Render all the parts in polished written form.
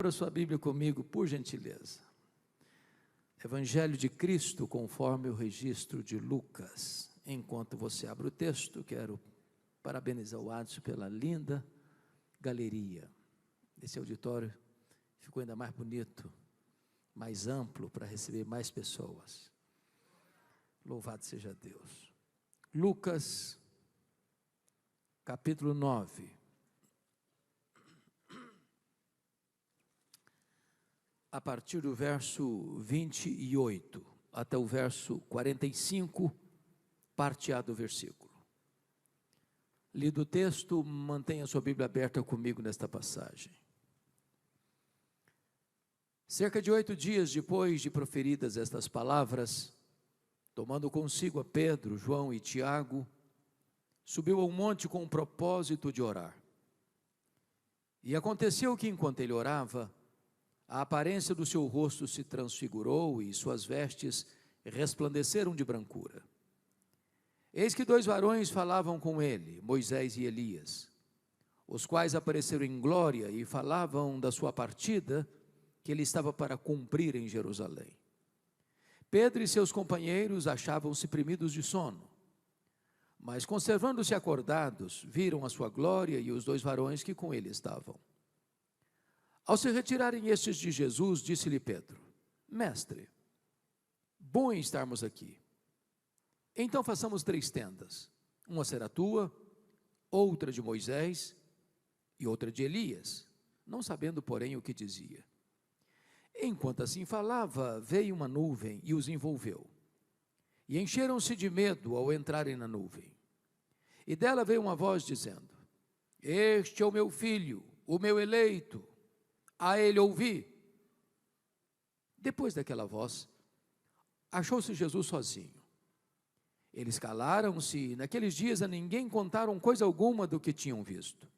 Abra sua Bíblia comigo, por gentileza. Evangelho de Cristo, conforme o registro de Lucas. Enquanto você abre o texto, quero parabenizar o Adson pela linda galeria. Esse auditório ficou ainda mais bonito, mais amplo, para receber mais pessoas. Louvado seja Deus. Lucas, capítulo 9. A partir do verso 28 até o verso 45, parte A do versículo. Lido o texto, mantenha sua Bíblia aberta comigo nesta passagem. Cerca de 8 dias depois de proferidas estas palavras, tomando consigo a Pedro, João e Tiago, subiu ao monte com o propósito de orar. E aconteceu que, enquanto ele orava, a aparência do seu rosto se transfigurou e suas vestes resplandeceram de brancura. Eis que 2 varões falavam com ele, Moisés e Elias, os quais apareceram em glória e falavam da sua partida, que ele estava para cumprir em Jerusalém. Pedro e seus companheiros achavam-se primidos de sono, mas conservando-se acordados, viram a sua glória e os 2 varões que com ele estavam. Ao se retirarem estes de Jesus, disse-lhe Pedro: Mestre, bom é estarmos aqui. Então façamos 3 tendas, uma será tua, outra de Moisés e outra de Elias, não sabendo, porém, o que dizia. Enquanto assim falava, veio uma nuvem e os envolveu, e encheram-se de medo ao entrarem na nuvem. E dela veio uma voz dizendo: Este é o meu filho, o meu eleito, a ele ouvi. Depois daquela voz, achou-se Jesus sozinho. Eles calaram-se e naqueles dias a ninguém contaram coisa alguma do que tinham visto.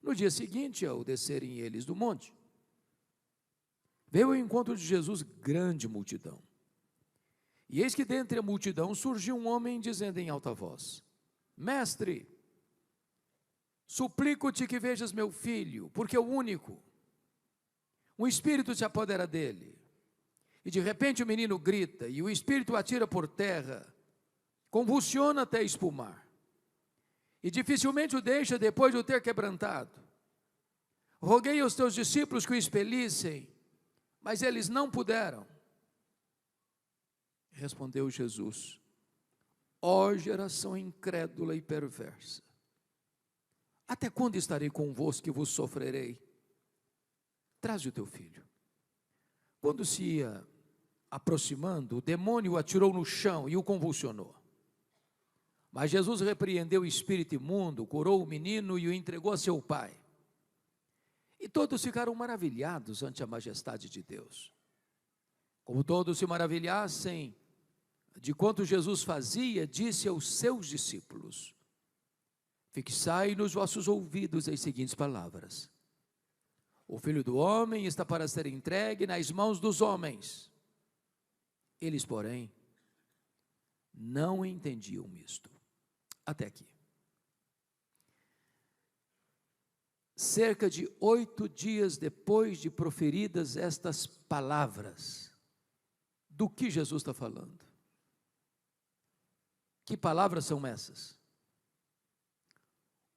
No dia seguinte, ao descerem eles do monte, veio ao encontro de Jesus grande multidão. E eis que dentre a multidão surgiu um homem dizendo em alta voz: Mestre, suplico-te que vejas meu filho, porque é o único. Um espírito se apodera dele, e de repente o menino grita, e o espírito o atira por terra, convulsiona até espumar, e dificilmente o deixa depois de o ter quebrantado. Roguei aos teus discípulos que o expelissem, mas eles não puderam. Respondeu Jesus: Ó geração incrédula e perversa, até quando estarei convosco e vos sofrerei? Traze o teu filho. Quando se ia aproximando, o demônio o atirou no chão e o convulsionou. Mas Jesus repreendeu o espírito imundo, curou o menino e o entregou a seu pai. E todos ficaram maravilhados ante a majestade de Deus. Como todos se maravilhassem de quanto Jesus fazia, disse aos seus discípulos: Fixai nos vossos ouvidos as seguintes palavras: O Filho do Homem está para ser entregue nas mãos dos homens. Eles, porém, não entendiam isto. Até aqui. Cerca de 8 dias depois de proferidas estas palavras, do que Jesus está falando? Que palavras são essas?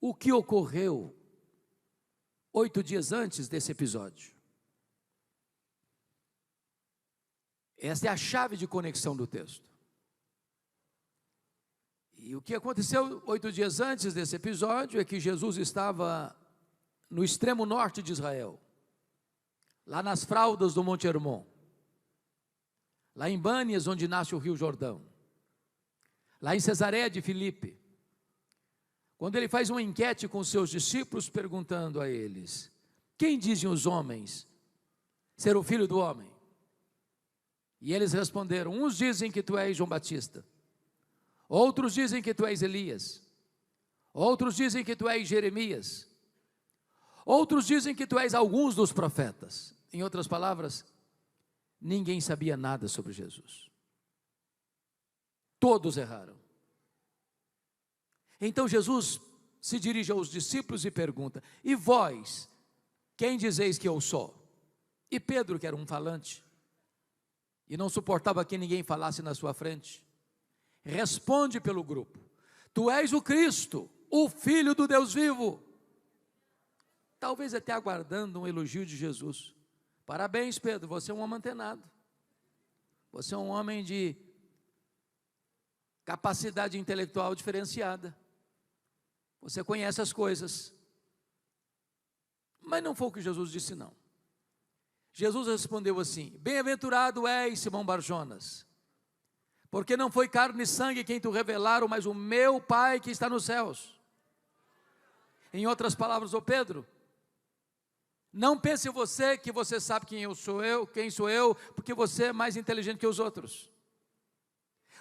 O que ocorreu 8 dias antes desse episódio? Essa é a chave de conexão do texto. E o que aconteceu 8 dias antes desse episódio é que Jesus estava no extremo norte de Israel, lá nas fraldas do Monte Hermon, lá em Bânias, onde nasce o Rio Jordão, lá em Cesareia de Filipe, quando ele faz uma enquete com seus discípulos, perguntando a eles: Quem dizem os homens ser o Filho do Homem? E eles responderam: Uns dizem que tu és João Batista, outros dizem que tu és Elias, outros dizem que tu és Jeremias, outros dizem que tu és alguns dos profetas. Em outras palavras, ninguém sabia nada sobre Jesus. Todos erraram. Então Jesus se dirige aos discípulos e pergunta: E vós, quem dizeis que eu sou? E Pedro, que era um falante, e não suportava que ninguém falasse na sua frente, responde pelo grupo: tu és o Cristo, o Filho do Deus vivo. Talvez até aguardando um elogio de Jesus. Parabéns, Pedro, você é um homem antenado. Você é um homem de capacidade intelectual diferenciada. Você conhece as coisas. Mas não foi o que Jesus disse, não. Jesus respondeu assim: bem-aventurado és, Simão Barjonas, porque não foi carne e sangue quem te revelaram, mas o meu Pai que está nos céus. Em outras palavras, ô Pedro, não pense você que você sabe quem sou eu, porque você é mais inteligente que os outros.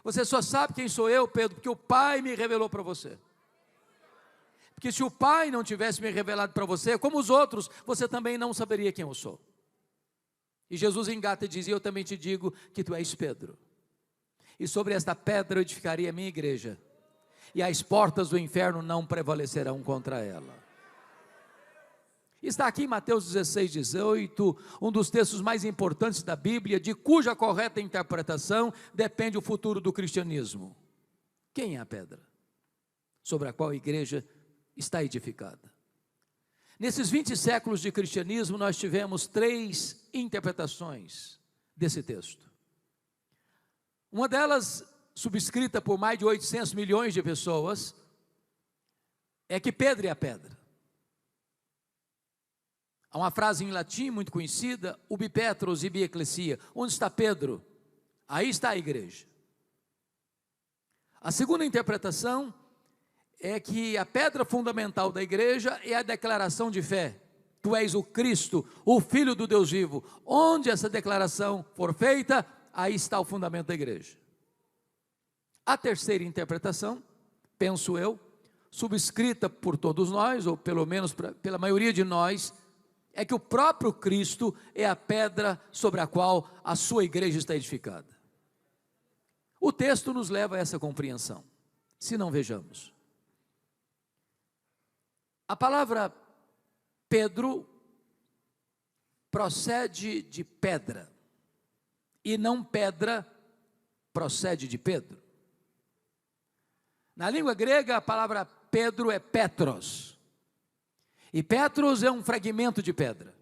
Você só sabe quem sou eu, Pedro, porque o Pai me revelou para você. Porque se o Pai não tivesse me revelado para você, como os outros, você também não saberia quem eu sou. E Jesus engata e diz: eu também te digo que tu és Pedro, e sobre esta pedra eu edificarei a minha igreja, e as portas do inferno não prevalecerão contra ela. Está aqui em Mateus 16, 18, um dos textos mais importantes da Bíblia, de cuja correta interpretação depende o futuro do cristianismo. Quem é a pedra sobre a qual a igreja está edificada? Nesses 20 séculos de cristianismo, nós tivemos 3 interpretações desse texto. Uma delas, subscrita por mais de 800 milhões de pessoas, é que Pedro é a pedra. Há uma frase em latim muito conhecida: ubi Petros ibi ecclesia. Onde está Pedro? Aí está a igreja. A segunda interpretação é que a pedra fundamental da igreja é a declaração de fé: tu és o Cristo, o Filho do Deus vivo. Onde essa declaração for feita, aí está o fundamento da igreja. A terceira interpretação, penso eu, subscrita por todos nós, ou pelo menos pela maioria de nós, é que o próprio Cristo é a pedra sobre a qual a sua igreja está edificada. O texto nos leva a essa compreensão, se não vejamos. A palavra Pedro procede de pedra, e não pedra procede de Pedro. Na língua grega, a palavra Pedro é Petros, e Petros é um fragmento de pedra.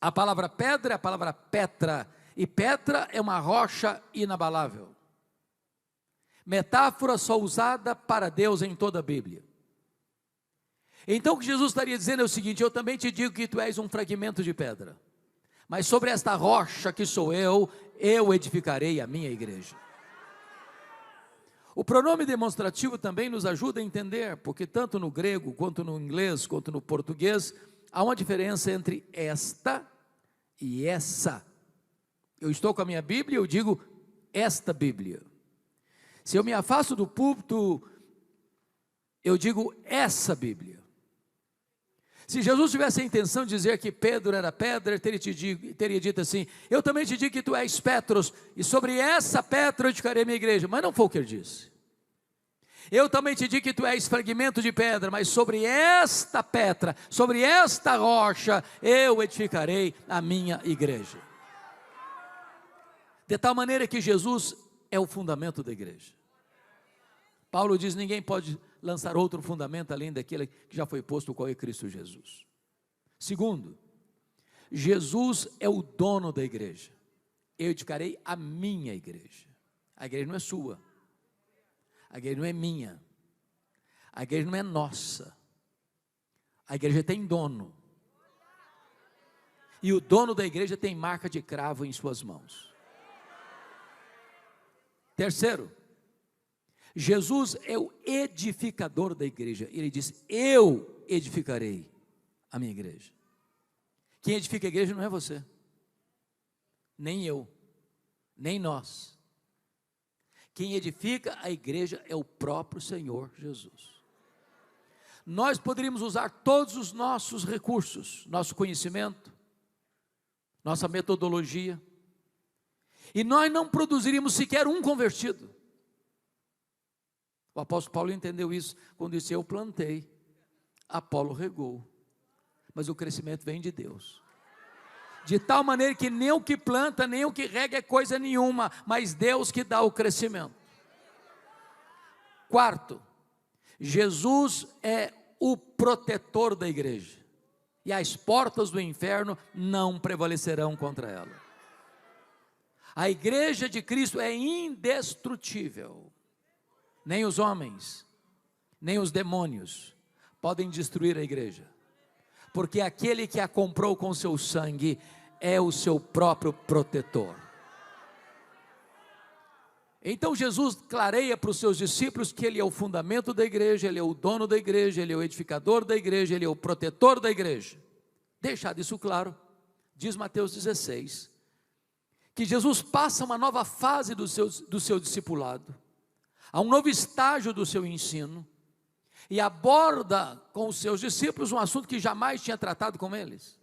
A palavra pedra é a palavra Petra, e Petra é uma rocha inabalável. Metáfora só usada para Deus em toda a Bíblia. Então o que Jesus estaria dizendo é o seguinte: eu também te digo que tu és um fragmento de pedra, mas sobre esta rocha que sou eu edificarei a minha igreja. O pronome demonstrativo também nos ajuda a entender, porque tanto no grego, quanto no inglês, quanto no português, há uma diferença entre esta e essa. Eu estou com a minha Bíblia, eu digo esta Bíblia. Se eu me afasto do púlpito, eu digo essa Bíblia. Se Jesus tivesse a intenção de dizer que Pedro era pedra, teria dito assim: eu também te digo que tu és Petros, e sobre essa pedra eu edificarei minha igreja. Mas não foi o que ele disse. Eu também te digo que tu és fragmento de pedra, mas sobre esta pedra, sobre esta rocha, eu edificarei a minha igreja. De tal maneira que Jesus é o fundamento da igreja. Paulo diz: ninguém pode lançar outro fundamento além daquele que já foi posto, qual é Cristo Jesus. Segundo, Jesus é o dono da igreja. Eu edificarei a minha igreja. A igreja não é sua, a igreja não é minha, a igreja não é nossa, a igreja tem dono, e o dono da igreja tem marca de cravo em suas mãos. Terceiro, Jesus é o edificador da igreja. Ele diz: eu edificarei a minha igreja. Quem edifica a igreja não é você, nem eu, nem nós. Quem edifica a igreja é o próprio Senhor Jesus. Nós poderíamos usar todos os nossos recursos, nosso conhecimento, nossa metodologia, e nós não produziríamos sequer um convertido. O apóstolo Paulo entendeu isso quando disse: eu plantei, Apolo regou, mas o crescimento vem de Deus. De tal maneira que nem o que planta, nem o que rega é coisa nenhuma, mas Deus que dá o crescimento. Quarto, Jesus é o protetor da igreja, e as portas do inferno não prevalecerão contra ela. A igreja de Cristo é indestrutível. Nem os homens, nem os demônios podem destruir a igreja, porque aquele que a comprou com seu sangue é o seu próprio protetor. Então Jesus clareia para os seus discípulos que Ele é o fundamento da igreja, Ele é o dono da igreja, Ele é o edificador da igreja, Ele é o protetor da igreja. Deixado isso claro, diz Mateus 16, que Jesus passa uma nova fase do seu discipulado, a um novo estágio do seu ensino, e aborda com os seus discípulos um assunto que jamais tinha tratado com eles.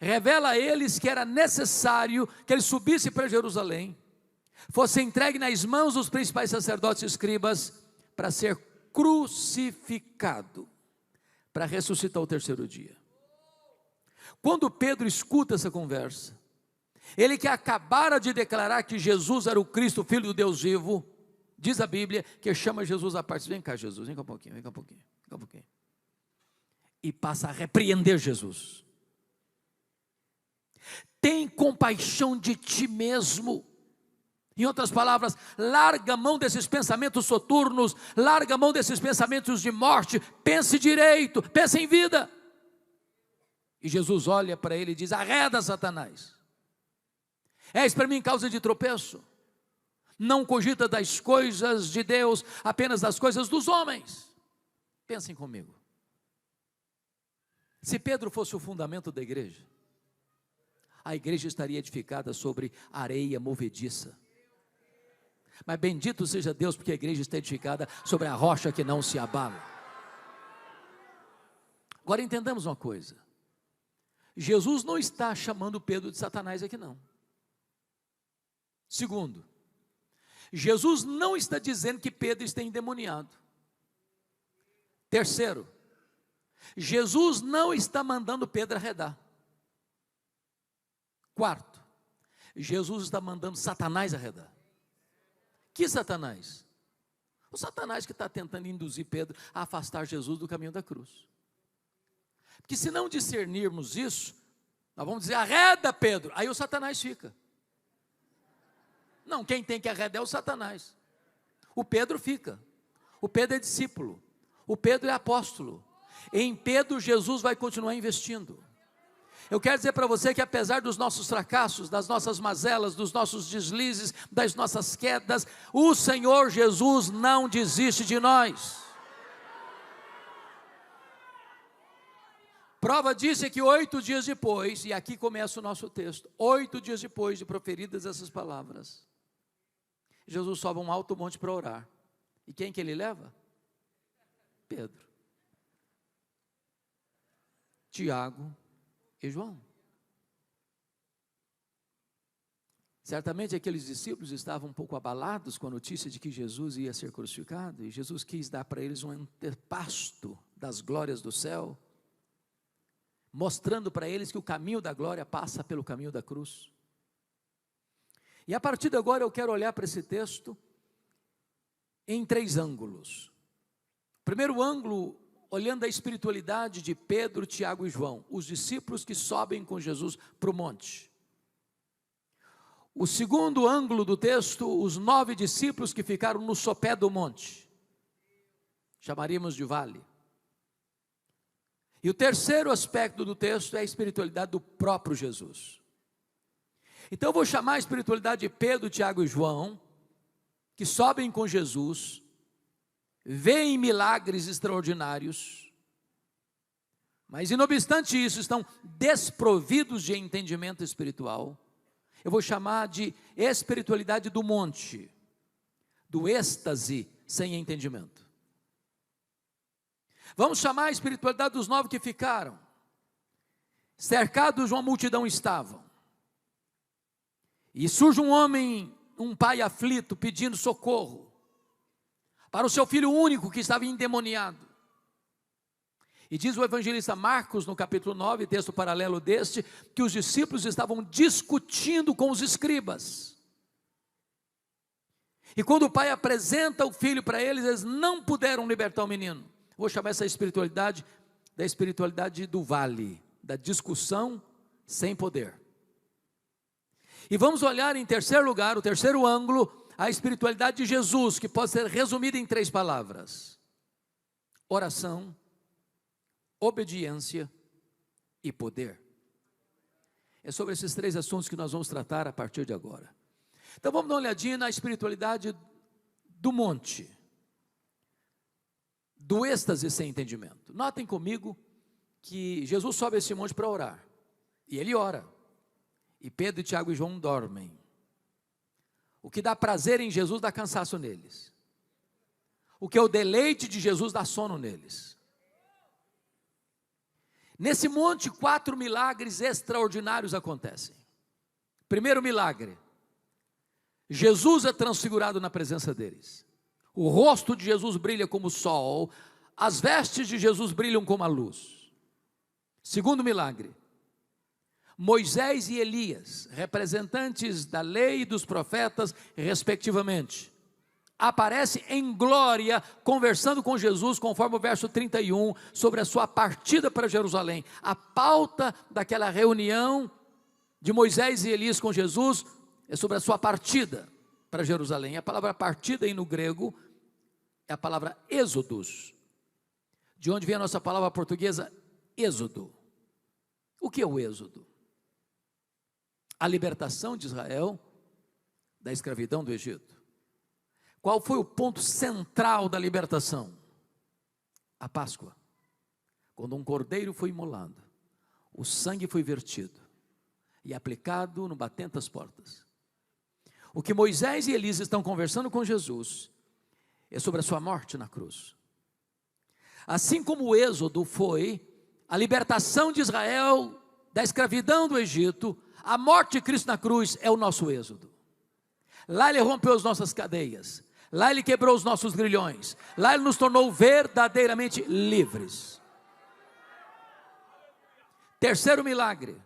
Revela a eles que era necessário que ele subisse para Jerusalém, fosse entregue nas mãos dos principais sacerdotes e escribas, para ser crucificado, para ressuscitar ao terceiro dia. Quando Pedro escuta essa conversa, ele que acabara de declarar que Jesus era o Cristo, Filho do Deus vivo, diz a Bíblia que chama Jesus à parte. Vem cá, Jesus, vem cá um pouquinho, vem cá um pouquinho, vem cá um pouquinho. E passa a repreender Jesus. Tem compaixão de ti mesmo. Em outras palavras, larga a mão desses pensamentos soturnos, larga a mão desses pensamentos de morte, pense direito, pense em vida. E Jesus olha para ele e diz: arreda, Satanás, és para mim causa de tropeço, não cogita das coisas de Deus, apenas das coisas dos homens. Pensem comigo, se Pedro fosse o fundamento da igreja, a igreja estaria edificada sobre areia movediça. Mas bendito seja Deus, porque a igreja está edificada sobre a rocha que não se abala. Agora entendamos uma coisa: Jesus não está chamando Pedro de Satanás aqui não. Segundo, Jesus não está dizendo que Pedro está endemoniado. Terceiro, Jesus não está mandando Pedro arredar. Quarto, Jesus está mandando Satanás arredar. Que Satanás? O Satanás que está tentando induzir Pedro a afastar Jesus do caminho da cruz. Porque se não discernirmos isso, nós vamos dizer: arreda, Pedro. Aí o Satanás fica. Não, quem tem que arredar é o Satanás. O Pedro fica. O Pedro é discípulo. O Pedro é apóstolo. Em Pedro Jesus vai continuar investindo. Eu quero dizer para você que apesar dos nossos fracassos, das nossas mazelas, dos nossos deslizes, das nossas quedas, o Senhor Jesus não desiste de nós. Prova disso é que 8 dias depois, e aqui começa o nosso texto, 8 dias depois de proferidas essas palavras, Jesus sobe um alto monte para orar. E quem que ele leva? Pedro, Tiago e João. Certamente aqueles discípulos estavam um pouco abalados com a notícia de que Jesus ia ser crucificado, e Jesus quis dar para eles um antepasto das glórias do céu, mostrando para eles que o caminho da glória passa pelo caminho da cruz. E a partir de agora eu quero olhar para esse texto em 3 ângulos. Primeiro ângulo, olhando a espiritualidade de Pedro, Tiago e João, os discípulos que sobem com Jesus para o monte. O segundo ângulo do texto, os 9 discípulos que ficaram no sopé do monte, chamaríamos de vale. E o terceiro aspecto do texto é a espiritualidade do próprio Jesus. Então eu vou chamar a espiritualidade de Pedro, Tiago e João, que sobem com Jesus, veem milagres extraordinários, mas não obstante isso, estão desprovidos de entendimento espiritual. Eu vou chamar de espiritualidade do monte, do êxtase sem entendimento. Vamos chamar a espiritualidade dos 9 que ficaram, cercados de uma multidão estavam, e surge um homem, um pai aflito, pedindo socorro, para o seu filho único que estava endemoniado, E diz o evangelista Marcos, no capítulo 9, texto paralelo deste, que os discípulos estavam discutindo com os escribas. E quando o pai apresenta o filho para eles, eles não puderam libertar o menino. Vou chamar essa espiritualidade da espiritualidade do vale, da discussão sem poder. E vamos olhar em terceiro lugar, o terceiro ângulo, a espiritualidade de Jesus, que pode ser resumida em 3 palavras: oração, obediência e poder. É sobre esses 3 assuntos que nós vamos tratar a partir de agora. Então vamos dar uma olhadinha na espiritualidade do monte, do êxtase sem entendimento. Notem comigo que Jesus sobe esse monte para orar, e ele ora, e Pedro, Tiago e João dormem. O que dá prazer em Jesus dá cansaço neles. O que é o deleite de Jesus dá sono neles. Nesse monte, 4 milagres extraordinários acontecem. Primeiro milagre: Jesus é transfigurado na presença deles. O rosto de Jesus brilha como o sol, as vestes de Jesus brilham como a luz. Segundo milagre: Moisés e Elias, representantes da lei e dos profetas, respectivamente, aparecem em glória, conversando com Jesus, conforme o verso 31, sobre a sua partida para Jerusalém. A pauta daquela reunião de Moisés e Elias com Jesus é sobre a sua partida para Jerusalém. A palavra partida aí no grego é a palavra êxodos, de onde vem a nossa palavra portuguesa êxodo. O que é o êxodo? A libertação de Israel da escravidão do Egito. Qual foi o ponto central da libertação? A Páscoa, quando um cordeiro foi imolado, o sangue foi vertido e aplicado no batente das portas. O que Moisés e Elias estão conversando com Jesus é sobre a sua morte na cruz. Assim como o êxodo foi a libertação de Israel da escravidão do Egito, a morte de Cristo na cruz é o nosso êxodo. Lá ele rompeu as nossas cadeias, lá ele quebrou os nossos grilhões, lá ele nos tornou verdadeiramente livres. Terceiro milagre: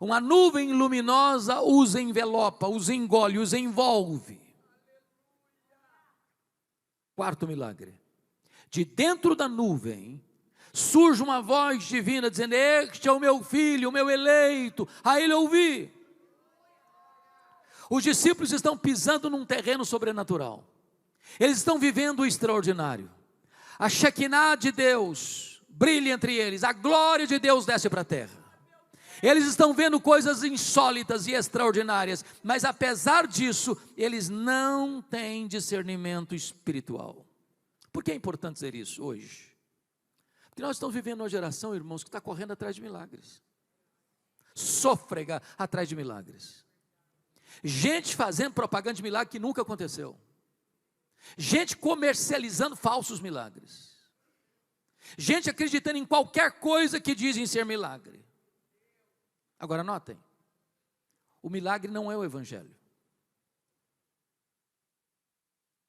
uma nuvem luminosa os envelopa, os engole, os envolve. Quarto milagre: de dentro da nuvem surge uma voz divina dizendo: este é o meu filho, o meu eleito, a ele ouvi. Os discípulos estão pisando num terreno sobrenatural, eles estão vivendo o extraordinário. A Shekinah de Deus brilha entre eles, a glória de Deus desce para a terra. Eles estão vendo coisas insólitas e extraordinárias, mas apesar disso, eles não têm discernimento espiritual. Por que é importante dizer isso hoje? Porque nós estamos vivendo uma geração, irmãos, que está correndo atrás de milagres, sôfrega atrás de milagres, gente fazendo propaganda de milagre que nunca aconteceu, gente comercializando falsos milagres, gente acreditando em qualquer coisa que dizem ser milagre. Agora notem, o milagre não é o evangelho.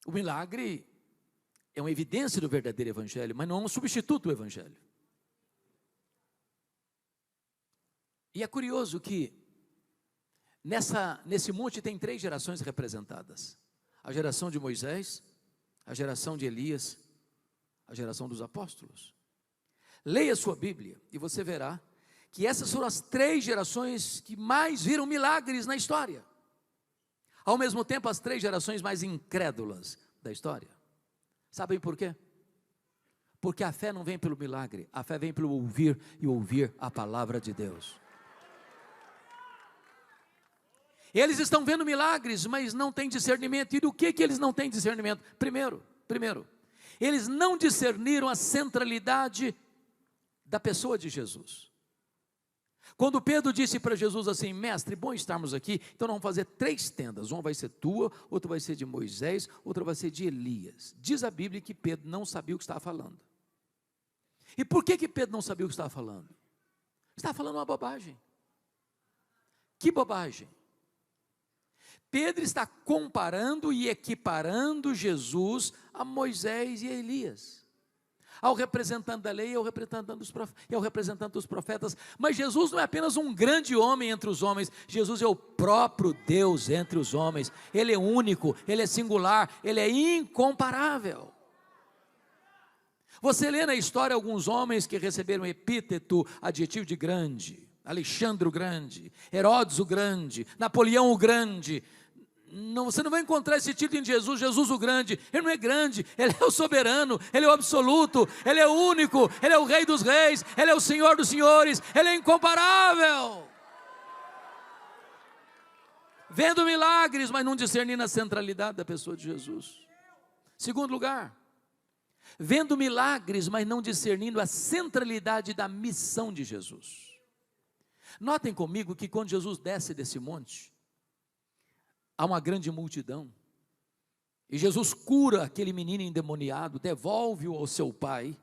O milagre é uma evidência do verdadeiro evangelho, mas não é um substituto do evangelho. E é curioso que nesse monte tem 3 gerações representadas: a geração de Moisés, a geração de Elias, a geração dos apóstolos. Leia a sua Bíblia e você verá que essas foram as 3 gerações que mais viram milagres na história. Ao mesmo tempo, as 3 gerações mais incrédulas da história. Sabem por quê? Porque a fé não vem pelo milagre, a fé vem pelo ouvir e ouvir a palavra de Deus. Eles estão vendo milagres, mas não têm discernimento. E do que eles não têm discernimento? Primeiro, eles não discerniram a centralidade da pessoa de Jesus. Quando Pedro disse para Jesus assim: mestre, bom estarmos aqui, então nós vamos fazer 3 tendas, uma vai ser tua, outra vai ser de Moisés, outra vai ser de Elias. Diz a Bíblia que Pedro não sabia o que estava falando. E por que Pedro não sabia o que estava falando? Estava falando uma bobagem. Que bobagem? Pedro está comparando e equiparando Jesus a Moisés e a Elias. ao representante da lei e ao representante dos profetas. Mas Jesus não é apenas um grande homem entre os homens, Jesus é o próprio Deus entre os homens. Ele é único, Ele é singular, Ele é incomparável. Você lê na história alguns homens que receberam epíteto, adjetivo de grande: Alexandre o Grande, Herodes o Grande, Napoleão o Grande. Não, você não vai encontrar esse título em Jesus, Jesus o Grande. Ele não é grande, Ele é o soberano, Ele é o absoluto, Ele é o único, Ele é o Rei dos reis, Ele é o Senhor dos senhores, Ele é incomparável. Vendo milagres, mas não discernindo a centralidade da pessoa de Jesus. Segundo lugar, vendo milagres, mas não discernindo a centralidade da missão de Jesus. Notem comigo que quando Jesus desce desse monte, há uma grande multidão, e Jesus cura aquele menino endemoniado, devolve-o ao seu pai,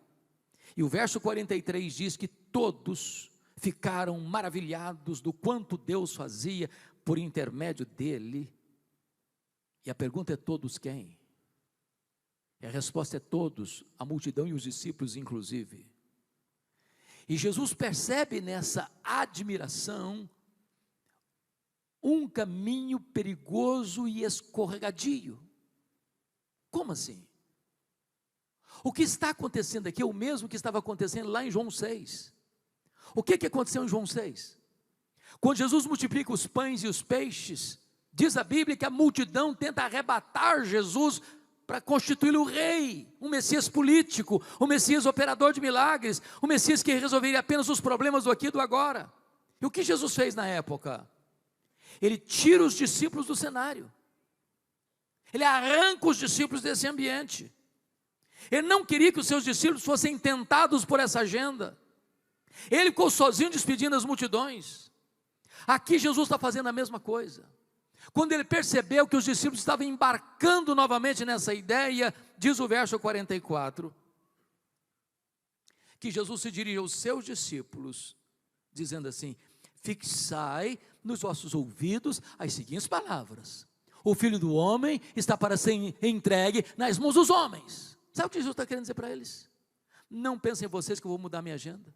e o verso 43 diz que todos ficaram maravilhados do quanto Deus fazia por intermédio dele. E a pergunta é: todos quem? E a resposta é todos, a multidão e os discípulos inclusive. E Jesus percebe nessa admiração um caminho perigoso e escorregadio. Como assim? O que está acontecendo aqui é o mesmo que estava acontecendo lá em João 6. O que aconteceu em João 6? Quando Jesus multiplica os pães e os peixes, diz a Bíblia que a multidão tenta arrebatar Jesus para constituí-lo rei, um Messias político, um Messias operador de milagres, um Messias que resolveria apenas os problemas do aqui e do agora. E o que Jesus fez na época? Ele tira os discípulos do cenário, ele arranca os discípulos desse ambiente. Ele não queria que os seus discípulos fossem tentados por essa agenda. Ele ficou sozinho despedindo as multidões. Aqui Jesus está fazendo a mesma coisa. Quando ele percebeu que os discípulos estavam embarcando novamente nessa ideia, diz o verso 44, que Jesus se dirigiu aos seus discípulos, dizendo assim: fixai nos vossos ouvidos as seguintes palavras: o Filho do Homem está para ser entregue nas mãos dos homens. Sabe o que Jesus está querendo dizer para eles? Não pensem em vocês que eu vou mudar minha agenda.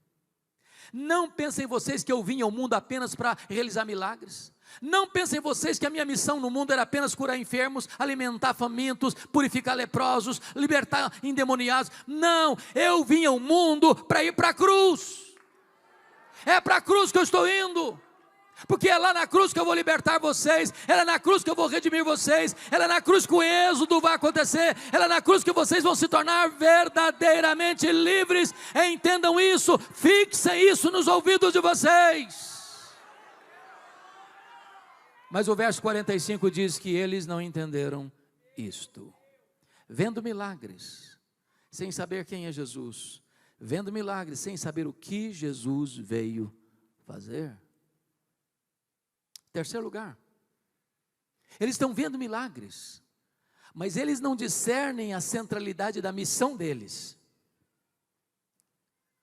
Não pensem em vocês que eu vim ao mundo apenas para realizar milagres. Não pensem em vocês que a minha missão no mundo era apenas curar enfermos, alimentar famintos, purificar leprosos, libertar endemoniados. Não, eu vim ao mundo para ir para a cruz. É para a cruz que eu estou indo. Porque é lá na cruz que eu vou libertar vocês, é lá na cruz que eu vou redimir vocês, é lá na cruz que o êxodo vai acontecer, é lá na cruz que vocês vão se tornar verdadeiramente livres. Entendam isso, fixem isso nos ouvidos de vocês. Mas o verso 45 diz que eles não entenderam isto. Vendo milagres, sem saber quem é Jesus, vendo milagres, sem saber o que Jesus veio fazer. Terceiro lugar, eles estão vendo milagres, mas eles não discernem a centralidade da missão deles.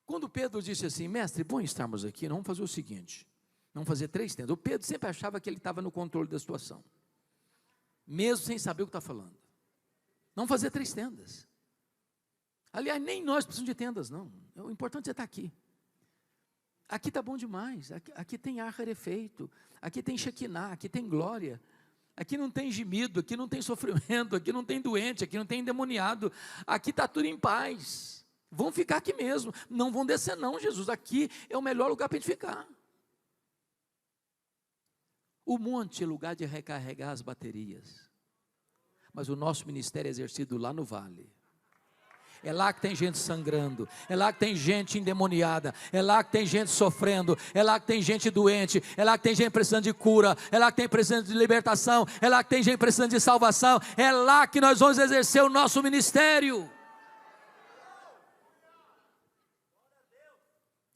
Quando Pedro disse assim: mestre, bom estarmos aqui, vamos fazer o seguinte, vamos fazer 3 tendas. O Pedro sempre achava que ele estava no controle da situação, mesmo sem saber o que está falando. Vamos fazer 3 tendas. Aliás, nem nós precisamos de tendas não, o importante é estar aqui. Aqui está bom demais, aqui tem ar rarefeito, aqui tem Shekinah, aqui tem glória, aqui não tem gemido, aqui não tem sofrimento, aqui não tem doente, aqui não tem endemoniado, aqui está tudo em paz. Vão ficar aqui mesmo, não vão descer não, Jesus, aqui é o melhor lugar para a gente ficar. O monte é lugar de recarregar as baterias, mas o nosso ministério é exercido lá no vale. É lá que tem gente sangrando, é lá que tem gente endemoniada, é lá que tem gente sofrendo, é lá que tem gente doente, é lá que tem gente precisando de cura, é lá que tem precisando de libertação, é lá que tem gente precisando de salvação, é lá que nós vamos exercer o nosso ministério.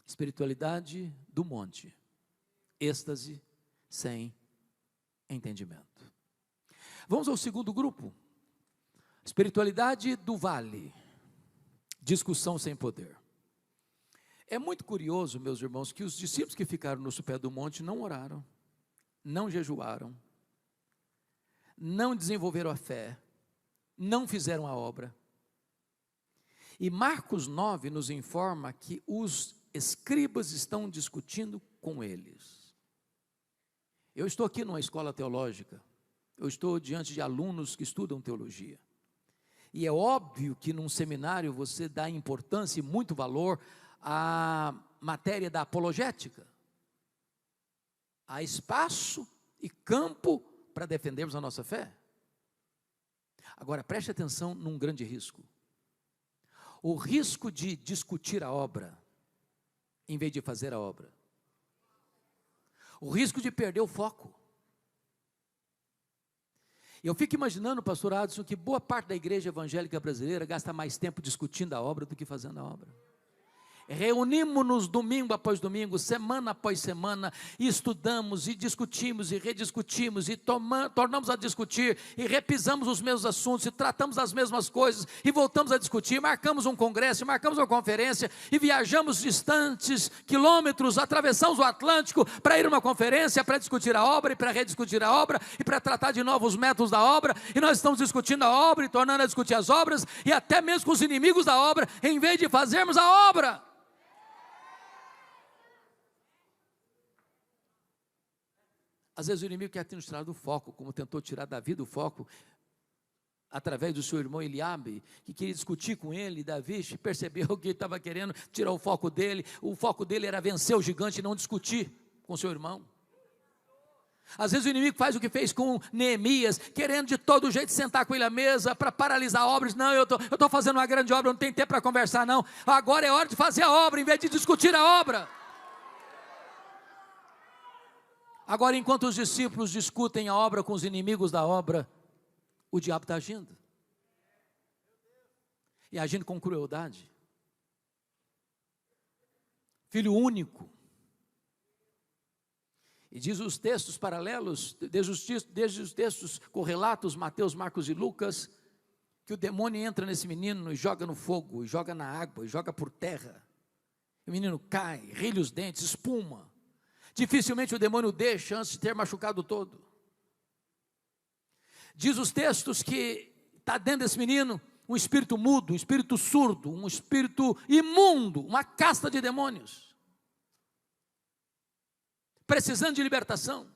Espiritualidade do monte, êxtase sem entendimento. Vamos ao segundo grupo, espiritualidade do vale. Discussão sem poder. É muito curioso, meus irmãos, que os discípulos que ficaram no sopé do monte não oraram, não jejuaram, não desenvolveram a fé, não fizeram a obra. E Marcos 9 nos informa que os escribas estão discutindo com eles. Eu estou aqui numa escola teológica, eu estou diante de alunos que estudam teologia. E é óbvio que num seminário você dá importância e muito valor à matéria da apologética. Há espaço e campo para defendermos a nossa fé. Agora preste atenção num grande risco. O risco de discutir a obra, em vez de fazer a obra. O risco de perder o foco. Eu fico imaginando, pastor Adson, que boa parte da igreja evangélica brasileira gasta mais tempo discutindo a obra do que fazendo a obra. Reunimos-nos domingo após domingo, semana após semana, e estudamos, e discutimos, e rediscutimos, e tornamos a discutir, e repisamos os mesmos assuntos, e tratamos as mesmas coisas, e voltamos a discutir, marcamos um congresso, marcamos uma conferência, e viajamos distantes, quilômetros, atravessamos o Atlântico, para ir a uma conferência, para discutir a obra, e para rediscutir a obra, e para tratar de novos métodos da obra, e nós estamos discutindo a obra, e tornando a discutir as obras, e até mesmo com os inimigos da obra, em vez de fazermos a obra. Às vezes o inimigo quer nos tirar do foco, como tentou tirar Davi do foco, através do seu irmão Eliabe, que queria discutir com ele. Davi percebeu que ele estava querendo tirar o foco dele era vencer o gigante e não discutir com seu irmão. Às vezes o inimigo faz o que fez com Neemias, querendo de todo jeito sentar com ele à mesa, para paralisar a obra. Diz, não, eu estou fazendo uma grande obra, não tem tempo para conversar não, agora é hora de fazer a obra, em vez de discutir a obra. Agora, enquanto os discípulos discutem a obra com os inimigos da obra, o diabo está agindo. E agindo com crueldade. Filho único. E diz os textos paralelos, desde os textos correlatos, Mateus, Marcos e Lucas, que o demônio entra nesse menino e joga no fogo, e joga na água, e joga por terra. O menino cai, rilha os dentes, espuma. Dificilmente o demônio deixa antes de ter machucado todo. Diz os textos que está dentro desse menino um espírito mudo, um espírito surdo, um espírito imundo, uma casta de demônios, precisando de libertação.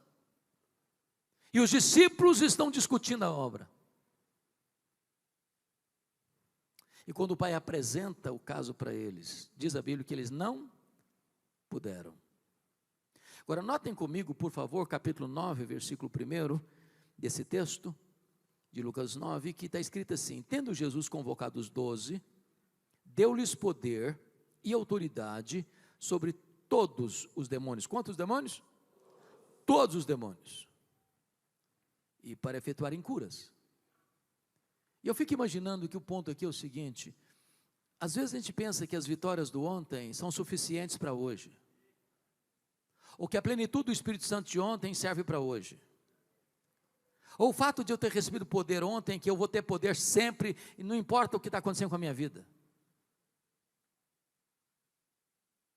E os discípulos estão discutindo a obra. E quando o pai apresenta o caso para eles, diz a Bíblia que eles não puderam. Agora notem comigo, por favor, capítulo 9, versículo 1 desse texto, de Lucas 9, que está escrito assim: tendo Jesus convocado os 12, deu-lhes poder e autoridade sobre todos os demônios. Quantos demônios? Todos os demônios. E para efetuarem curas. E eu fico imaginando que o ponto aqui é o seguinte: às vezes a gente pensa que as vitórias do ontem são suficientes para hoje, ou que a plenitude do Espírito Santo de ontem serve para hoje, ou o fato de eu ter recebido poder ontem, que eu vou ter poder sempre, e não importa o que está acontecendo com a minha vida.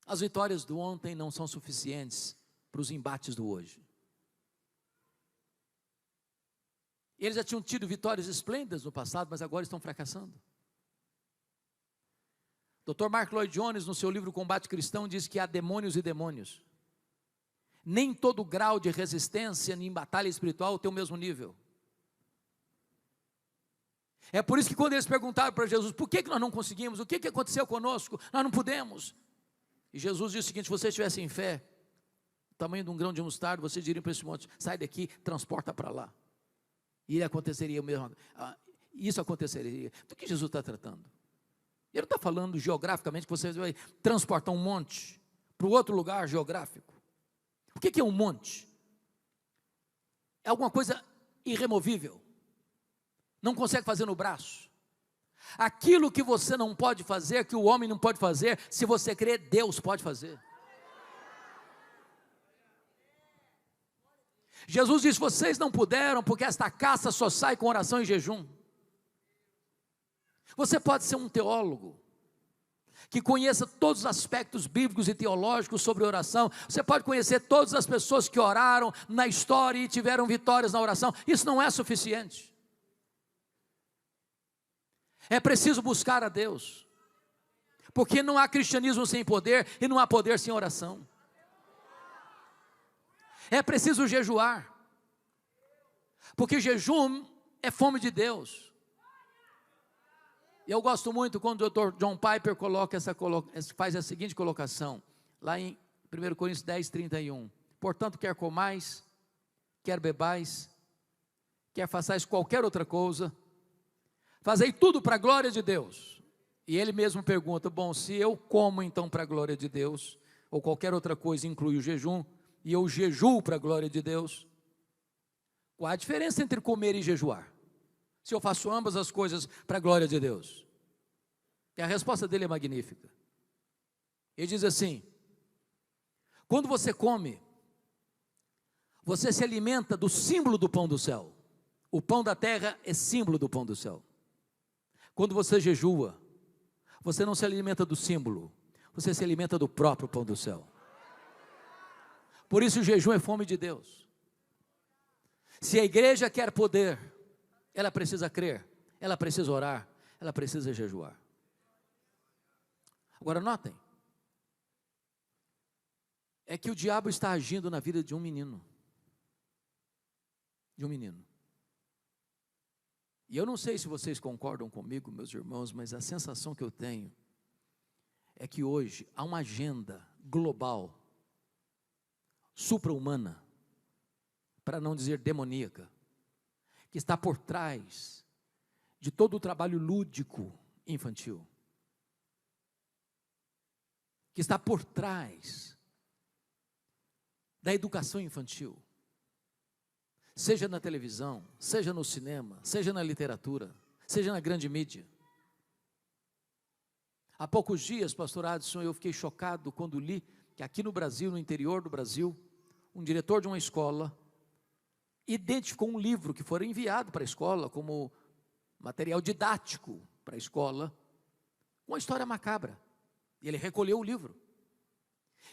As vitórias do ontem não são suficientes para os embates do hoje. Eles já tinham tido vitórias esplêndidas no passado, mas agora estão fracassando. Dr. Mark Lloyd Jones, no seu livro Combate Cristão, diz que há demônios e demônios. Nem todo grau de resistência em batalha espiritual tem o mesmo nível. É por isso que quando eles perguntaram para Jesus, por que nós não conseguimos? O que aconteceu conosco? Nós não pudemos. E Jesus disse o seguinte: se vocês tivessem fé, o tamanho de um grão de mostarda, vocês diriam para esse monte, sai daqui, transporta para lá. E aconteceria o mesmo. Isso aconteceria. Do que Jesus está tratando? Ele não está falando geograficamente que você vai transportar um monte para o outro lugar geográfico. O que é um monte? É alguma coisa irremovível. Não consegue fazer no braço. Aquilo que você não pode fazer, que o homem não pode fazer, se você crer, Deus pode fazer. Jesus disse: vocês não puderam, porque esta caça só sai com oração e jejum. Você pode ser um teólogo, que conheça todos os aspectos bíblicos e teológicos sobre oração. Você pode conhecer todas as pessoas que oraram na história e tiveram vitórias na oração. Isso não é suficiente. É preciso buscar a Deus. Porque não há cristianismo sem poder e não há poder sem oração. É preciso jejuar, porque jejum é fome de Deus. E eu gosto muito quando o Dr. John Piper faz a seguinte colocação, lá em 1 Coríntios 10, 31. Portanto, quer comais, quer bebais, quer façais qualquer outra coisa, fazei tudo para a glória de Deus. E ele mesmo pergunta, bom, se eu como então para a glória de Deus, ou qualquer outra coisa inclui o jejum, e eu jejuo para a glória de Deus, qual a diferença entre comer e jejuar? Se eu faço ambas as coisas para a glória de Deus? E a resposta dele é magnífica. Ele diz assim, quando você come, você se alimenta do símbolo do pão do céu. O pão da terra é símbolo do pão do céu. Quando você jejua, você não se alimenta do símbolo, você se alimenta do próprio pão do céu. Por isso o jejum é fome de Deus. Se a igreja quer poder, ela precisa crer, ela precisa orar, ela precisa jejuar. Agora notem, é que o diabo está agindo na vida de um menino. De um menino. E eu não sei se vocês concordam comigo, meus irmãos, mas a sensação que eu tenho é que hoje há uma agenda global, supra-humana, para não dizer demoníaca, que está por trás de todo o trabalho lúdico infantil, que está por trás da educação infantil, seja na televisão, seja no cinema, seja na literatura, seja na grande mídia. Há poucos dias, pastor Adson, eu fiquei chocado quando li que aqui no Brasil, no interior do Brasil, um diretor de uma escola identificou um livro que foi enviado para a escola como material didático para a escola, uma história macabra. E ele recolheu o livro.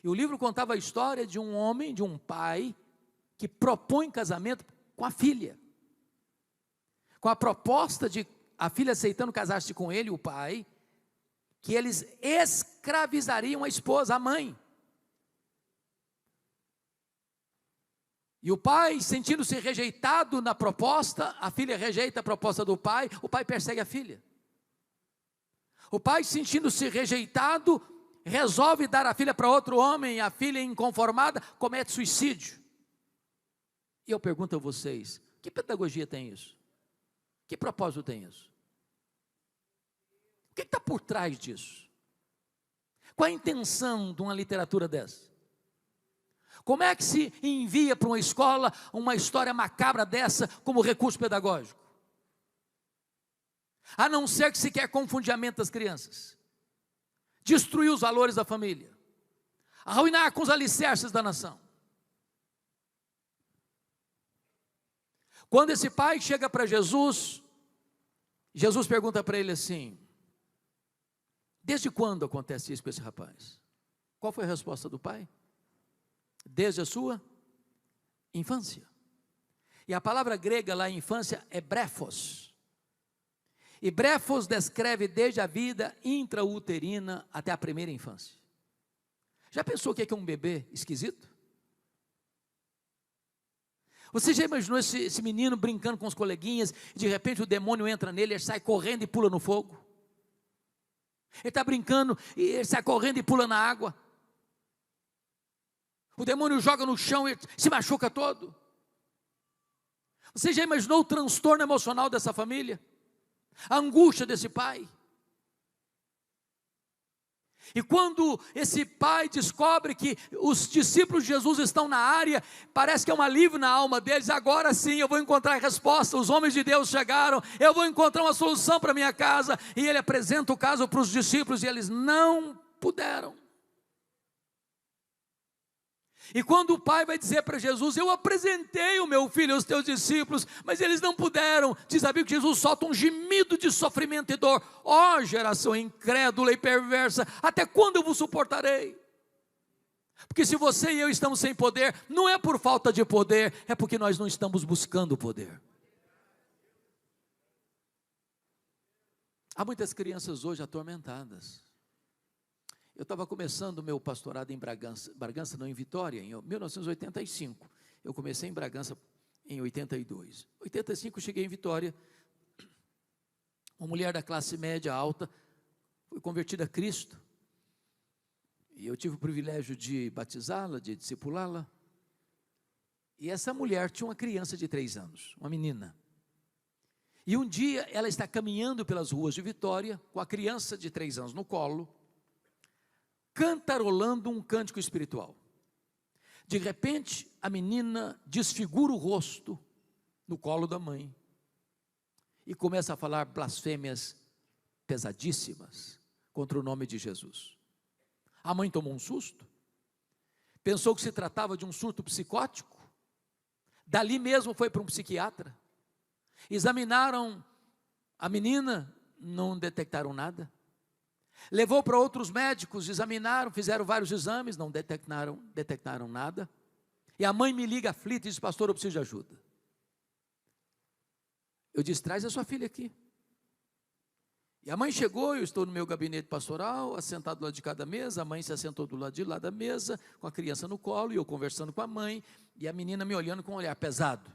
E o livro contava a história de um homem, de um pai, que propõe casamento com a filha. Com a proposta de a filha aceitando casar-se com ele, o pai, que eles escravizariam a esposa, a mãe. E o pai, sentindo-se rejeitado na proposta, a filha rejeita a proposta do pai, o pai persegue a filha. O pai, sentindo-se rejeitado, resolve dar a filha para outro homem, a filha inconformada, comete suicídio. E eu pergunto a vocês, que pedagogia tem isso? Que propósito tem isso? O que está por trás disso? Qual a intenção de uma literatura dessa? Como é que se envia para uma escola uma história macabra dessa como recurso pedagógico? A não ser que se quer confundir a mente das crianças, destruir os valores da família, arruinar com os alicerces da nação. Quando esse pai chega para Jesus, Jesus pergunta para ele assim, desde quando acontece isso com esse rapaz? Qual foi a resposta do pai? Desde a sua infância. E a palavra grega lá, infância, é brefos. E brefos descreve desde a vida intrauterina até a primeira infância. Já pensou o que é um bebê esquisito? Você já imaginou esse menino brincando com os coleguinhas, e de repente o demônio entra nele, ele sai correndo e pula no fogo? Ele está brincando e ele sai correndo e pula na água. O demônio joga no chão e se machuca todo. Você já imaginou o transtorno emocional dessa família? A angústia desse pai? E quando esse pai descobre que os discípulos de Jesus estão na área, parece que é um alívio na alma deles. Agora sim eu vou encontrar a resposta, os homens de Deus chegaram, eu vou encontrar uma solução para minha casa. E ele apresenta o caso para os discípulos e eles não puderam. E quando o pai vai dizer para Jesus, eu apresentei o meu filho aos teus discípulos, mas eles não puderam, diz a Bíblia que Jesus solta um gemido de sofrimento e dor. Ó geração incrédula e perversa, até quando eu vos suportarei? Porque se você e eu estamos sem poder, não é por falta de poder, é porque nós não estamos buscando poder. Há muitas crianças hoje atormentadas. Eu estava começando o meu pastorado em Bragança não, em Vitória, em 1985. Eu comecei em Bragança em 82. Em 85 cheguei em Vitória. Uma mulher da classe média alta foi convertida a Cristo. E eu tive o privilégio de batizá-la, de discipulá-la. E essa mulher tinha uma criança de 3 anos, uma menina. E um dia ela está caminhando pelas ruas de Vitória, com a criança de 3 anos no colo, cantarolando um cântico espiritual. De repente, a menina desfigura o rosto no colo da mãe e começa a falar blasfêmias pesadíssimas contra o nome de Jesus. A mãe tomou um susto, pensou que se tratava de um surto psicótico. Dali mesmo foi para um psiquiatra. Examinaram a menina, não detectaram nada. Levou para outros médicos, examinaram, fizeram vários exames, não detectaram nada. E a mãe me liga aflita e diz: pastor, eu preciso de ajuda. Eu disse: traz a sua filha aqui. E a mãe chegou, eu estou no meu gabinete pastoral, assentado do lado de cada mesa. A mãe se assentou do lado de lá da mesa, com a criança no colo, e eu conversando com a mãe, e a menina me olhando com um olhar pesado.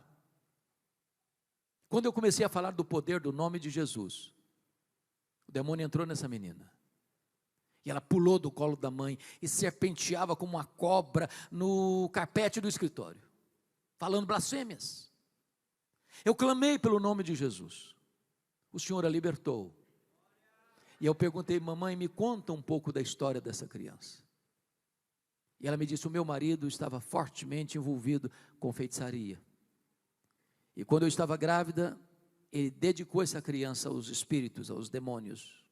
Quando eu comecei a falar do poder do nome de Jesus, o demônio entrou nessa menina. E ela pulou do colo da mãe e serpenteava como uma cobra no carpete do escritório, falando blasfêmias. Eu clamei pelo nome de Jesus. O Senhor a libertou. E eu perguntei: mamãe, me conta um pouco da história dessa criança. E ela me disse: o meu marido estava fortemente envolvido com feitiçaria. E quando eu estava grávida, ele dedicou essa criança aos espíritos, aos demônios.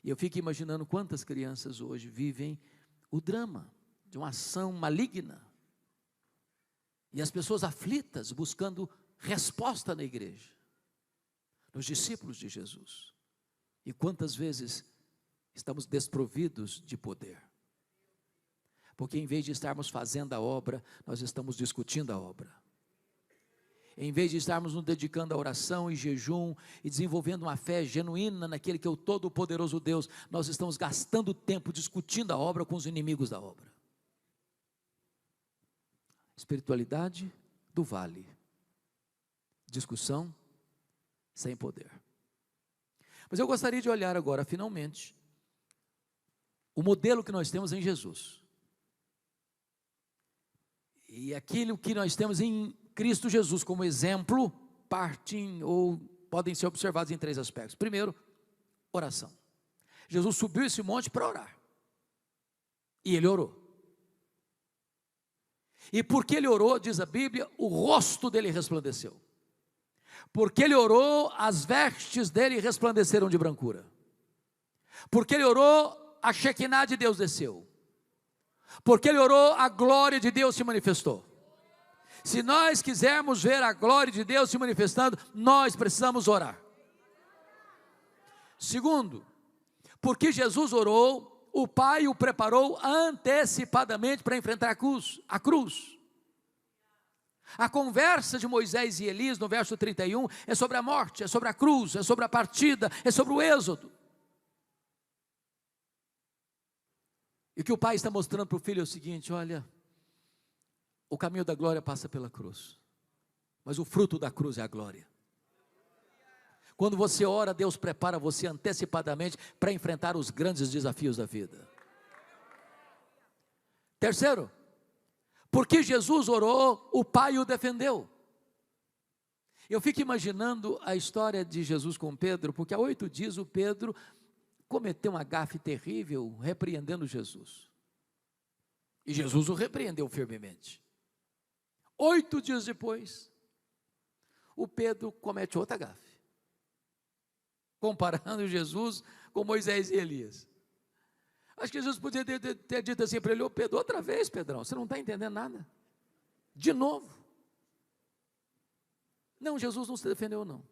E eu fico imaginando quantas crianças hoje vivem o drama de uma ação maligna. E as pessoas aflitas, buscando resposta na igreja, nos discípulos de Jesus. E quantas vezes estamos desprovidos de poder. Porque em vez de estarmos fazendo a obra, nós estamos discutindo a obra. Em vez de estarmos nos dedicando à oração e jejum e desenvolvendo uma fé genuína naquele que é o Todo-Poderoso Deus, nós estamos gastando tempo discutindo a obra com os inimigos da obra. Espiritualidade do vale. Discussão sem poder. Mas eu gostaria de olhar agora, finalmente, o modelo que nós temos em Jesus. E aquilo que nós temos em Cristo Jesus como exemplo, partem ou podem ser observados em 3 aspectos. Primeiro, oração. Jesus subiu esse monte para orar. E ele orou. E porque ele orou, diz a Bíblia, o rosto dele resplandeceu. Porque ele orou, as vestes dele resplandeceram de brancura. Porque ele orou, a Shekinah de Deus desceu. Porque ele orou, a glória de Deus se manifestou. Se nós quisermos ver a glória de Deus se manifestando, nós precisamos orar. Segundo, porque Jesus orou, o Pai o preparou antecipadamente para enfrentar a cruz. A conversa de Moisés e Elias no verso 31 é sobre a morte, é sobre a cruz, é sobre a partida, é sobre o êxodo. E o que o Pai está mostrando para o filho é o seguinte: olha, o caminho da glória passa pela cruz, mas o fruto da cruz é a glória. Quando você ora, Deus prepara você antecipadamente para enfrentar os grandes desafios da vida. Terceiro, porque Jesus orou, o Pai o defendeu. Eu fico imaginando a história de Jesus com Pedro, porque há 8 dias o Pedro cometeu uma gafe terrível, repreendendo Jesus. E Jesus o repreendeu firmemente. 8 dias depois, o Pedro comete outra gafe, comparando Jesus com Moisés e Elias. Acho que Jesus podia ter dito assim para ele: ô Pedro, outra vez, Pedrão, você não está entendendo nada, de novo. Não, Jesus não se defendeu não,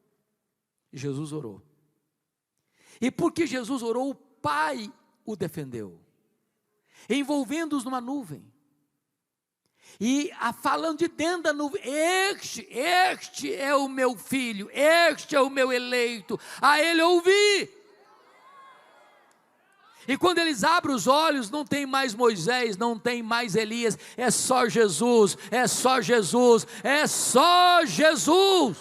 Jesus orou. E porque Jesus orou, o Pai o defendeu, envolvendo-os numa nuvem. E falando de dentro da nuvem: este é o meu filho, este é o meu eleito, a ele ouvi. E quando eles abrem os olhos, não tem mais Moisés, não tem mais Elias, é só Jesus, é só Jesus, é só Jesus.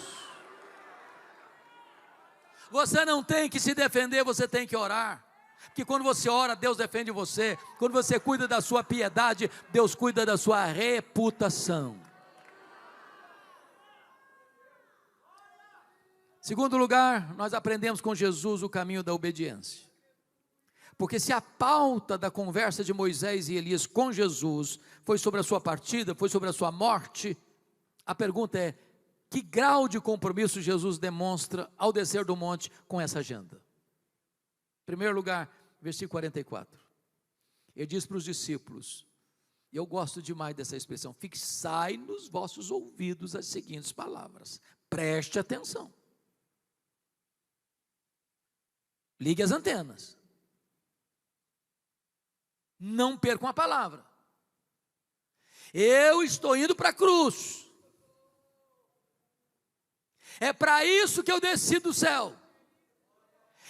Você não tem que se defender, você tem que orar. Porque quando você ora, Deus defende você. Quando você cuida da sua piedade, Deus cuida da sua reputação. Segundo lugar, nós aprendemos com Jesus o caminho da obediência. Porque se a pauta da conversa de Moisés e Elias com Jesus foi sobre a sua partida, foi sobre a sua morte, a pergunta é: que grau de compromisso Jesus demonstra ao descer do monte com essa agenda? Em primeiro lugar, versículo 44, ele diz para os discípulos, e eu gosto demais dessa expressão: fixai nos vossos ouvidos as seguintes palavras, preste atenção, ligue as antenas, não percam a palavra. Eu estou indo para a cruz, é para isso que eu desci do céu.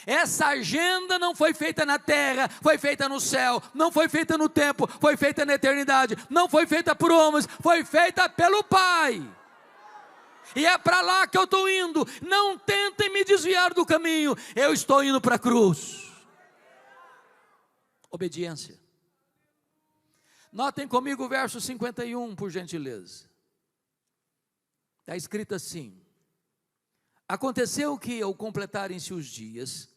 Essa agenda não foi feita na terra, foi feita no céu, não foi feita no tempo, foi feita na eternidade, não foi feita por homens, foi feita pelo Pai. E é para lá que eu estou indo. Não tentem me desviar do caminho, eu estou indo para a cruz. Obediência. Notem comigo o verso 51, por gentileza. Está escrito assim: aconteceu que, ao completarem-se os dias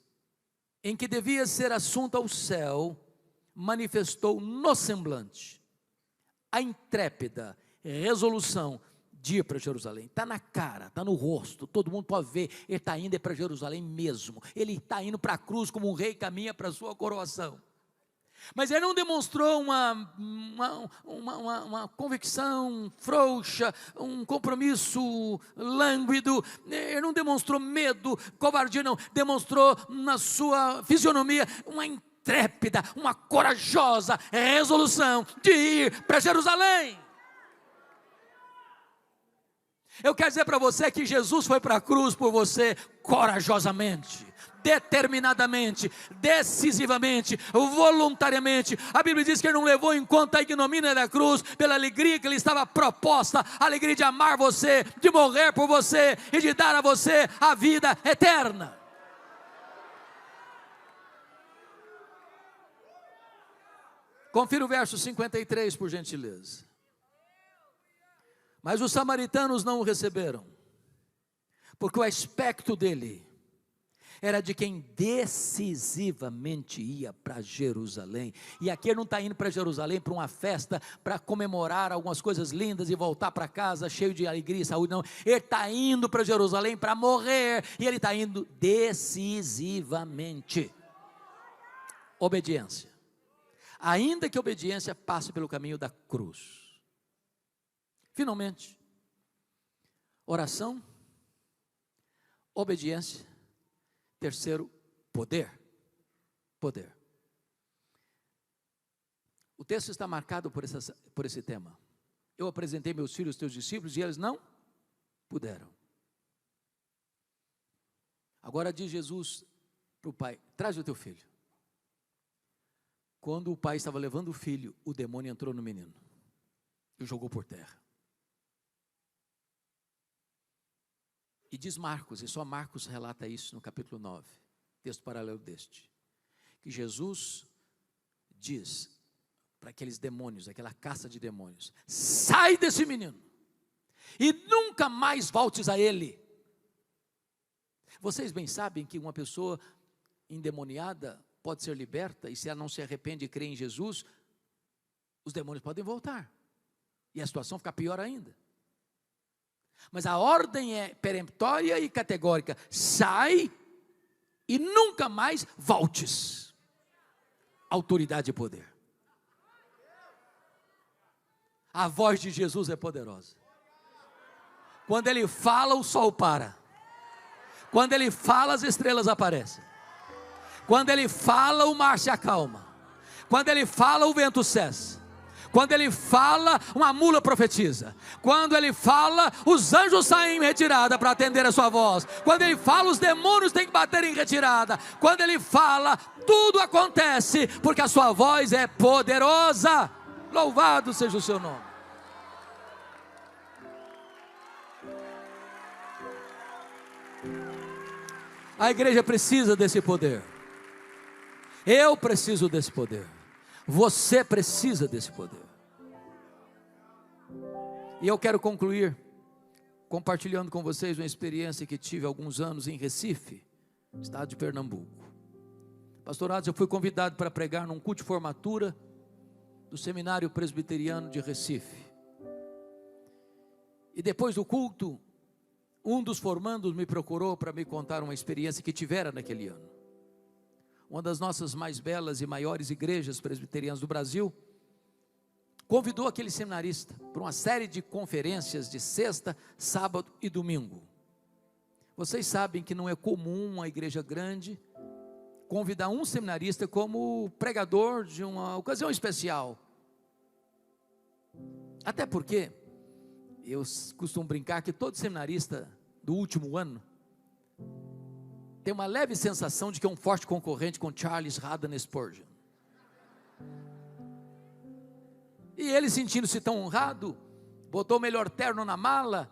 em que devia ser assunto ao céu, manifestou no semblante a intrépida resolução de ir para Jerusalém. Está na cara, está no rosto, todo mundo pode ver, ele está indo para Jerusalém mesmo, ele está indo para a cruz como um rei caminha para a sua coroação. Mas ele não demonstrou uma convicção frouxa, um compromisso lânguido, ele não demonstrou medo, covardia, não, demonstrou na sua fisionomia uma intrépida, uma corajosa resolução de ir para Jerusalém. Eu quero dizer para você que Jesus foi para a cruz por você corajosamente, determinadamente, decisivamente, voluntariamente. A Bíblia diz que ele não levou em conta a ignomínia da cruz, pela alegria que lhe estava proposta, a alegria de amar você, de morrer por você e de dar a você a vida eterna. Confira o verso 53, por gentileza. Mas os samaritanos não o receberam, porque o aspecto dele era de quem decisivamente ia para Jerusalém. E aqui ele não está indo para Jerusalém para uma festa, para comemorar algumas coisas lindas e voltar para casa cheio de alegria e saúde, não. Ele está indo para Jerusalém para morrer, e ele está indo decisivamente. Obediência. Ainda que a obediência passe pelo caminho da cruz. Finalmente, oração, obediência. Terceiro, poder. Poder. O texto está marcado por esse tema. Eu apresentei meus filhos, teus discípulos, e eles não puderam. Agora diz Jesus para o pai: traz o teu filho. Quando o pai estava levando o filho, o demônio entrou no menino e o jogou por terra. E diz Marcos, e só Marcos relata isso no capítulo 9, texto paralelo deste, que Jesus diz para aqueles demônios, aquela caça de demônios: sai desse menino e nunca mais voltes a ele. Vocês bem sabem que uma pessoa endemoniada pode ser liberta, e se ela não se arrepende e crê em Jesus, os demônios podem voltar, e a situação fica pior ainda. Mas a ordem é peremptória e categórica: sai e nunca mais voltes. Autoridade e poder. A voz de Jesus é poderosa. Quando ele fala, o sol para. Quando ele fala, as estrelas aparecem. Quando ele fala, o mar se acalma. Quando ele fala, o vento cessa. Quando Ele fala, uma mula profetiza. Quando Ele fala, os anjos saem em retirada para atender a sua voz. Quando Ele fala, os demônios têm que bater em retirada. Quando Ele fala, tudo acontece, porque a sua voz é poderosa. Louvado seja o seu nome. A igreja precisa desse poder. Eu preciso desse poder. Você precisa desse poder. E eu quero concluir compartilhando com vocês uma experiência que tive há alguns anos em Recife, estado de Pernambuco. Pastorados, eu fui convidado para pregar num culto de formatura do Seminário Presbiteriano de Recife. E depois do culto, um dos formandos me procurou para me contar uma experiência que tivera naquele ano. Uma das nossas mais belas e maiores igrejas presbiterianas do Brasil convidou aquele seminarista para uma série de conferências de sexta, sábado e domingo. Vocês sabem que não é comum uma igreja grande convidar um seminarista como pregador de uma ocasião especial. Até porque eu costumo brincar que todo seminarista do último ano tem uma leve sensação de que é um forte concorrente com Charles Haddon Spurgeon. E ele, sentindo-se tão honrado, botou o melhor terno na mala,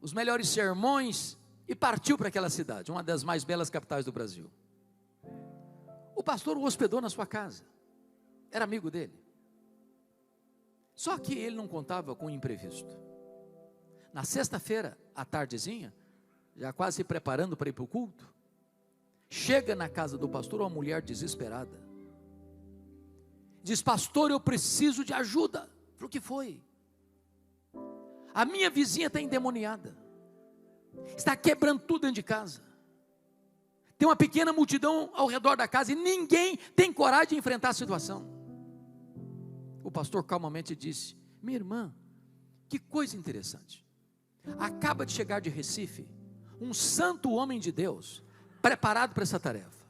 os melhores sermões e partiu para aquela cidade, uma das mais belas capitais do Brasil. O pastor o hospedou na sua casa, era amigo dele. Só que ele não contava com o imprevisto. Na sexta-feira, à tardezinha, já quase se preparando para ir para o culto, chega na casa do pastor uma mulher desesperada. Diz: pastor, eu preciso de ajuda. O que foi? A minha vizinha está endemoniada, está quebrando tudo dentro de casa. Tem uma pequena multidão ao redor da casa e ninguém tem coragem de enfrentar a situação. O pastor calmamente disse: minha irmã, que coisa interessante. Acaba de chegar de Recife um santo homem de Deus, preparado para essa tarefa.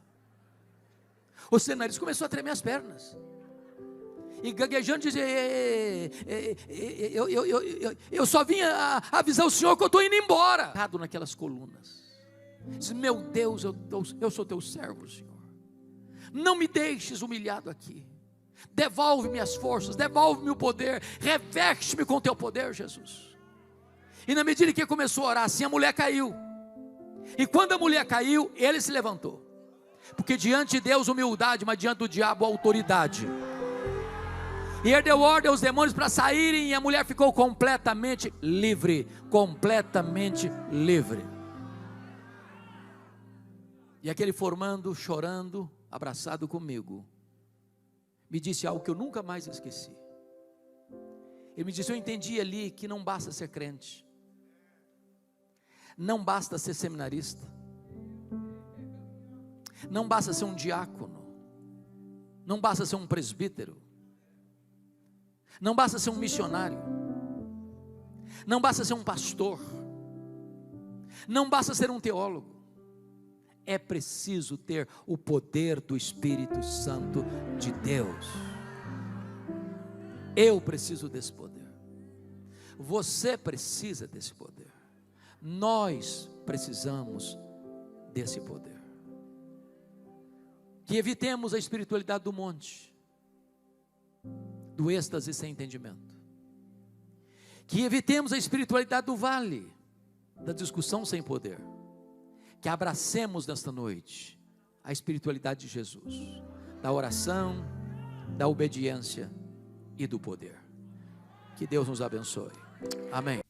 O seminarista começou a tremer as pernas e gaguejando dizia: eu só vim avisar o senhor que eu estou indo embora. Naquelas colunas, diz: meu Deus, eu sou teu servo, Senhor, não me deixes humilhado aqui, devolve-me as forças, devolve-me o poder, reveste-me com teu poder, Jesus. E na medida que começou a orar assim, a mulher caiu. E quando a mulher caiu, ele se levantou. Porque diante de Deus, humildade, mas diante do diabo, autoridade. E ele deu ordem aos demônios para saírem, e a mulher ficou completamente livre. Completamente livre. E aquele formando, chorando, abraçado comigo, me disse algo que eu nunca mais esqueci. Ele me disse: eu entendi ali que não basta ser crente, não basta ser seminarista, não basta ser um diácono, não basta ser um presbítero, não basta ser um missionário, não basta ser um pastor, não basta ser um teólogo. É preciso ter o poder do Espírito Santo de Deus. Eu preciso desse poder. Você precisa desse poder. Nós precisamos desse poder. Que evitemos a espiritualidade do monte, do êxtase sem entendimento. Que evitemos a espiritualidade do vale, da discussão sem poder. Que abracemos nesta noite a espiritualidade de Jesus, da oração, da obediência e do poder. Que Deus nos abençoe. Amém.